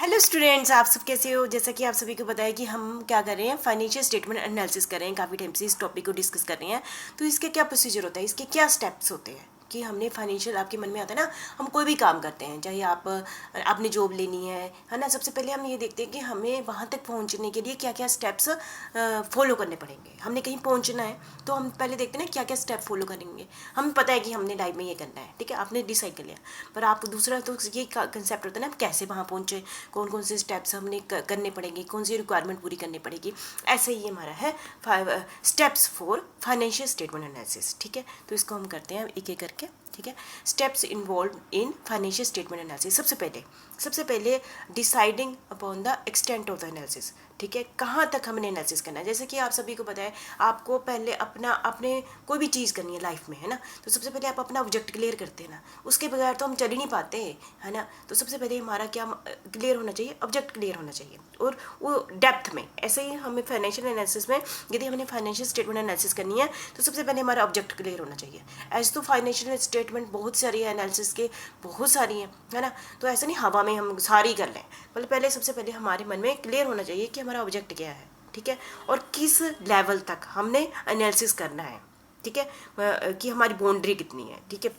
Hello students, आप सब कैसे हो। जैसा कि आप सभी को पता है कि हम क्या कर रहे हैं, फाइनेंशियल स्टेटमेंट एनालिसिस कर रहे हैं। काफ़ी टाइम से इस टॉपिक को डिस्कस कर रहे हैं। तो इसके क्या प्रोसीजर होता है, इसके क्या स्टेप्स होते हैं कि हमने फाइनेंशियल, आपके मन में आता है ना, हम कोई भी काम करते हैं, चाहे आपने जॉब लेनी है ना। सबसे पहले हम ये देखते हैं कि हमें वहाँ तक पहुँचने के लिए क्या क्या स्टेप्स फॉलो करने पड़ेंगे। हमने कहीं पहुँचना है तो हम पहले देखते हैं ना क्या क्या स्टेप फॉलो करेंगे। हमें पता है कि हमने लाइफ में ये करना है, ठीक है, आपने डिसाइड कर लिया। पर आप दूसरा तो ये कंसेप्ट होता है ना, कैसे वहाँ पहुँचे, कौन कौन से स्टेप्स हमने करने पड़ेंगे, कौन सी रिक्वायरमेंट पूरी करनी पड़ेगी। ऐसे ही हमारा है steps for financial statement analysis, ठीक है। तो इसको हम करते हैं एक एक करके, ठीक है। Steps involve in financial statement analysis. सबसे पहले deciding upon the extent of the analysis, ठीक है, कहाँ तक हमने एनालिसिस करना है। जैसे कि आप सभी को पता है, आपको पहले आपने कोई भी चीज़ करनी है लाइफ में, है ना। तो सबसे पहले आप अपना ऑब्जेक्ट क्लियर करते हैं ना, उसके बगैर तो हम चल ही नहीं पाते, है ना। तो सबसे पहले हमारा क्या क्लियर होना चाहिए, ऑब्जेक्ट क्लियर होना चाहिए, और वो डेप्थ में। ऐसे ही हमें फाइनेंशियल एनालिसिस में, यदि हमने फाइनेंशियल स्टेटमेंट एनालिसिस करनी है तो सबसे पहले हमारा ऑब्जेक्ट क्लियर होना चाहिए। ऐसे तो फाइनेंशियल स्टेटमेंट बहुत सारी है, एनालिसिस के बहुत सारी हैं, है ना। तो ऐसा नहीं हवा में हम सारी कर लें, मतलब पहले सबसे पहले हमारे मन में क्लियर होना चाहिए कि हमारा ऑब्जेक्ट क्या है, ठीक है, और किस लेवल तक हमने एनालिसिस करना है, ठीक है, कि हमारी बाउंड्री कितनी है, ठीक है।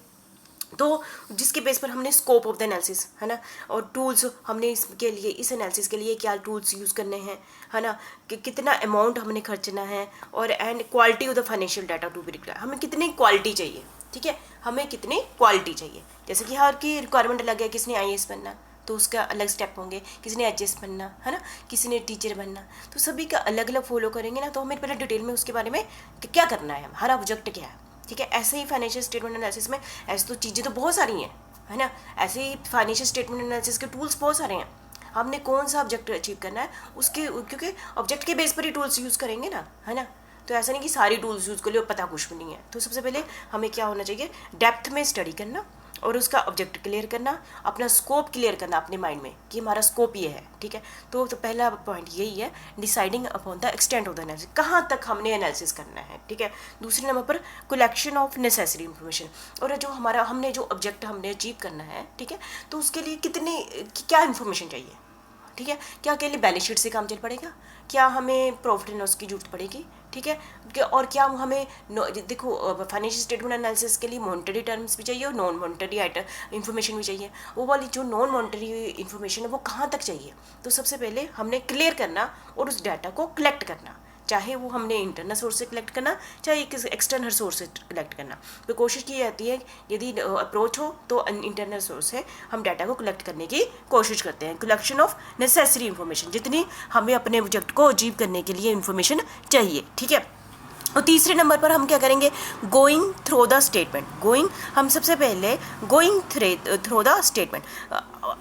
तो जिसके बेस पर हमने स्कोप ऑफ द एनालिसिस, है ना, और टूल्स हमने इसके लिए, इस एनालिसिस के लिए क्या टूल्स यूज़ करने हैं, है ना, कि कितना अमाउंट हमने खर्चना है, और and quality of the financial data to be required, हमें कितनी क्वालिटी चाहिए, ठीक है, हमें कितनी क्वालिटी चाहिए। जैसे कि हर की रिक्वायरमेंट अलग है, किसने IAS बनना तो उसका अलग स्टेप होंगे, किसी ने HS बनना, है ना, किसी ने टीचर बनना, तो सभी का अलग अलग फॉलो करेंगे ना। तो हमें पहले डिटेल में उसके बारे में क्या करना है, हमारा ऑब्जेक्ट क्या है, ठीक है। ऐसे ही फाइनेंशियल स्टेटमेंट एनालिसिस में ऐसे तो चीज़ें तो बहुत सारी हैं, है ना। ऐसे ही फाइनेंशियल स्टेटमेंट एनालिसिस के टूल्स बहुत सारे हैं। हमने कौन सा ऑब्जेक्ट अचीव करना है उसके, क्योंकि ऑब्जेक्ट के बेस पर ही टूल्स यूज़ करेंगे ना, है ना। तो ऐसा नहीं कि सारी टूल्स यूज़ कर लो, पता कुछ भी नहीं है। तो सबसे पहले हमें क्या होना चाहिए, डेप्थ में स्टडी करना और उसका ऑब्जेक्ट क्लियर करना, अपना स्कोप क्लियर करना अपने माइंड में कि हमारा स्कोप ये है, ठीक है। तो पहला पॉइंट यही है, deciding upon the extent of the analysis, कहाँ तक हमने एनालिसिस करना है, ठीक है। दूसरे नंबर पर कलेक्शन ऑफ नेसेसरी इन्फॉर्मेशन, और जो हमारा हमने जो ऑब्जेक्ट हमने अचीव करना है, ठीक है, तो उसके लिए कितनी क्या इन्फॉर्मेशन चाहिए, ठीक है। क्या के लिए बैलेंस शीट से काम चल पड़ेगा, क्या हमें प्रॉफिट एंड लॉस की जरूरत पड़ेगी, ठीक है, और क्या हमें देखो फाइनेंशियल स्टेटमेंट एनालिसिस के लिए मॉनिटरी टर्म्स भी चाहिए और नॉन मॉनिटरी इन्फॉर्मेशन भी चाहिए। वो वाली जो नॉन मॉनिटरी इन्फॉर्मेशन है वो कहाँ तक चाहिए। तो सबसे पहले हमने क्लियर करना और उस डाटा को कलेक्ट करना, चाहे वो हमने इंटरनल सोर्स से कलेक्ट करना, चाहे एक एक्सटर्नल सोर्स से कलेक्ट करना। तो कोशिश की जाती है, यदि अप्रोच हो तो इंटरनल सोर्स से हम डाटा को कलेक्ट करने की कोशिश करते हैं। कलेक्शन ऑफ नेसेसरी इन्फॉर्मेशन, जितनी हमें अपने प्रोजेक्ट को अचीव करने के लिए इन्फॉर्मेशन चाहिए, ठीक है। और तीसरे नंबर पर हम क्या करेंगे, गोइंग थ्रू द स्टेटमेंट। हम सबसे पहले going through the statement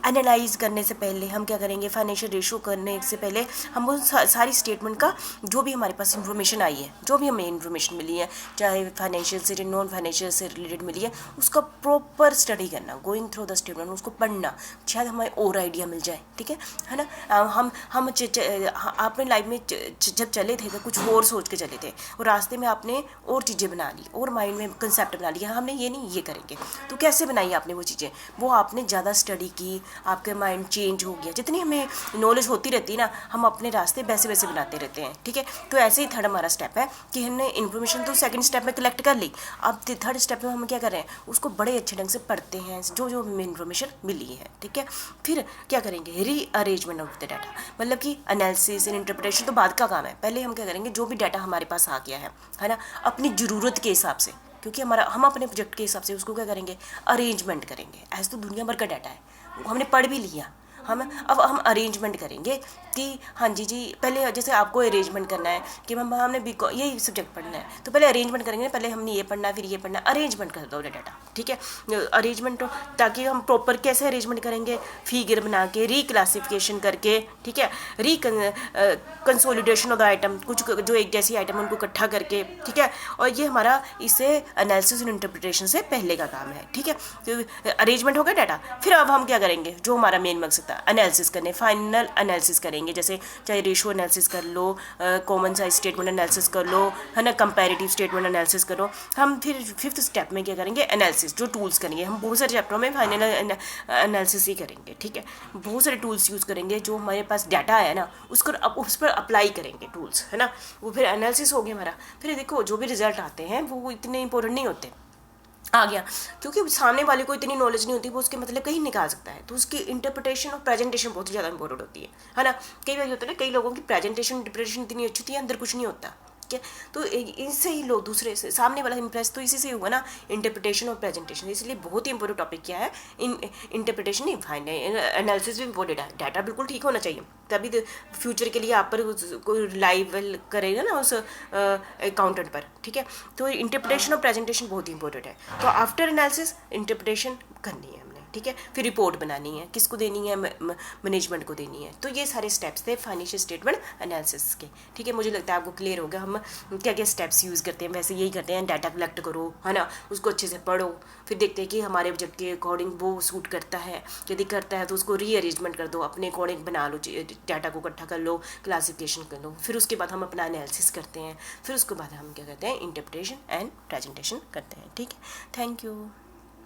analyse करने से पहले हम क्या करेंगे, फाइनेंशियल रेशो करने से पहले हम वो सारी स्टेटमेंट का जो भी हमारे पास इन्फॉर्मेशन आई है, जो भी हमें इन्फॉर्मेशन मिली है, चाहे फाइनेंशियल से नॉन फाइनेंशियल से रिलेटेड मिली है, उसका प्रॉपर स्टडी करना, गोइंग थ्रू द स्टेटमेंट, उसको पढ़ना, शायद हमें और आइडिया मिल जाए, ठीक है ना। हम अपने लाइफ में जब चले थे तो कुछ और सोच के चले थे, और रास्ते में आपने और चीज़ें बना ली, और माइंड में कंसेप्ट बना लिया, हमने ये नहीं ये करेंगे। तो कैसे बनाई आपने वो चीज़ें, वो आपने ज़्यादा स्टडी की, आपके माइंड चेंज हो गया। जितनी हमें नॉलेज होती रहती है ना, हम अपने रास्ते वैसे वैसे बनाते रहते हैं, ठीक है। तो ऐसे ही थर्ड हमारा स्टेप है कि हमने इन्फॉर्मेशन तो सेकंड स्टेप में कलेक्ट कर ली, अब थर्ड स्टेप में हम क्या कर रहे हैं, उसको बड़े अच्छे ढंग से पढ़ते हैं, जो जो हमें इन्फॉर्मेशन मिली है, ठीक है। फिर क्या करेंगे, रीअरेंजमेंट ऑफ द डाटा, मतलब कि एनालिसिस एंड इंटरप्रिटेशन तो बाद का काम है। पहले हम क्या करेंगे, जो भी डाटा हमारे पास आ गया है ना, अपनी ज़रूरत के हिसाब से, क्योंकि हम अपने प्रोजेक्ट के हिसाब से उसको क्या करेंगे, अरेंजमेंट करेंगे। ऐसे तो दुनिया भर का डाटा है, हमने पढ़ भी लिया, अब हम अरेंजमेंट करेंगे कि हाँ जी पहले जैसे आपको अरेंजमेंट करना है कि हमने यही सब्जेक्ट पढ़ना है, तो पहले अरेंजमेंट करेंगे, पहले हमने ये पढ़ना है, फिर ये पढ़ना है, अरेंजमेंट कर दो डाटा, ठीक है। अरेंजमेंट ताकि हम प्रॉपर कैसे अरेंजमेंट करेंगे, फिगर बना के, रिक्लासिफिकेशन करके, ठीक है, कंसोलिडेशन ऑफ द आइटम, कुछ जो एक जैसी आइटम उनको इकट्ठा करके, ठीक है। और ये हमारा इससे एनालिसिस एंड इंटरप्रिटेशन से पहले का काम है, ठीक है। तो अरेंजमेंट हो गया डाटा, फिर अब हम क्या करेंगे, जो हमारा मेन मकसद था, एनालिसिस करने, फाइनल एनालिसिस करेंगे, जैसे चाहे रेशो एनालिसिस कर लो, कॉमन साइज स्टेटमेंट एनालिसिस कर लो, है ना, कंपैरेटिव स्टेटमेंट एनालिसिस करो। हम फिर फिफ्थ स्टेप में क्या करेंगे, एनालिसिस, जो टूल्स करेंगे हम बहुत सारे चैप्टरों में फाइनल एनालिसिस ही करेंगे, ठीक है। बहुत सारे टूल्स यूज़ करेंगे, जो हमारे पास डाटा है ना उसको उस पर अप्लाई करेंगे टूल्स, है ना, वो फिर एनालिसिस हो गया हमारा। फिर देखो जो भी रिजल्ट आते हैं वो इतने इंपॉर्टेंट नहीं होते, आ गया, क्योंकि सामने वाले को इतनी नॉलेज नहीं होती, वो उसके मतलब कहीं निकाल सकता है, तो उसकी इंटरप्रिटेशन और प्रेजेंटेशन बहुत ही ज़्यादा इंपॉर्टेंट होती है ना। कई बार होता है ना, कई लोगों की प्रेजेंटेशन इंटरप्रिटेशन इतनी अच्छी होती है, अंदर कुछ नहीं होता, ठीक है। तो इससे ही लोग दूसरे से, सामने वाला इंप्रेस तो इसी से हुआ ना, इंटरप्रिटेशन और प्रेजेंटेशन। इसलिए बहुत ही इंपॉर्टेंट टॉपिक क्या है, इंटरप्रिटेशन नहीं, फाइनल एनालिसिस भी इंपॉर्टेंट है। डाटा बिल्कुल ठीक होना चाहिए, तभी फ्यूचर के लिए आप पर कोई लाइव करेगा ना उस अकाउंटेंट पर, ठीक है। तो इंटरप्रिटेशन और प्रेजेंटेशन बहुत ही इंपॉर्टेंट है। तो आफ्टर एनालिसिस इंटरप्रिटेशन करनी है हमने, ठीक है। फिर रिपोर्ट बनानी है, किसको देनी है, मैनेजमेंट को देनी है। तो ये सारे स्टेप्स थे फाइनेंशियल स्टेटमेंट एनालिसिस के, ठीक है। मुझे लगता है आपको क्लियर हो गया हम क्या क्या स्टेप्स यूज़ करते हैं। वैसे यही करते हैं, डाटा कलेक्ट करो, है ना, उसको अच्छे से पढ़ो, फिर देखते हैं कि हमारे बजट के अकॉर्डिंग वो सूट करता है। यदि करता है तो उसको रीअरेंजमेंट कर दो, अपने अकॉर्डिंग बना लो, डाटा को इकट्ठा कर लो, क्लासिफिकेशन कर लो। फिर उसके बाद हम अपना एनालिसिस करते हैं, फिर उसके बाद हम क्या करते हैं, इंटरप्रिटेशन एंड प्रेजेंटेशन करते हैं, ठीक है। Thank you.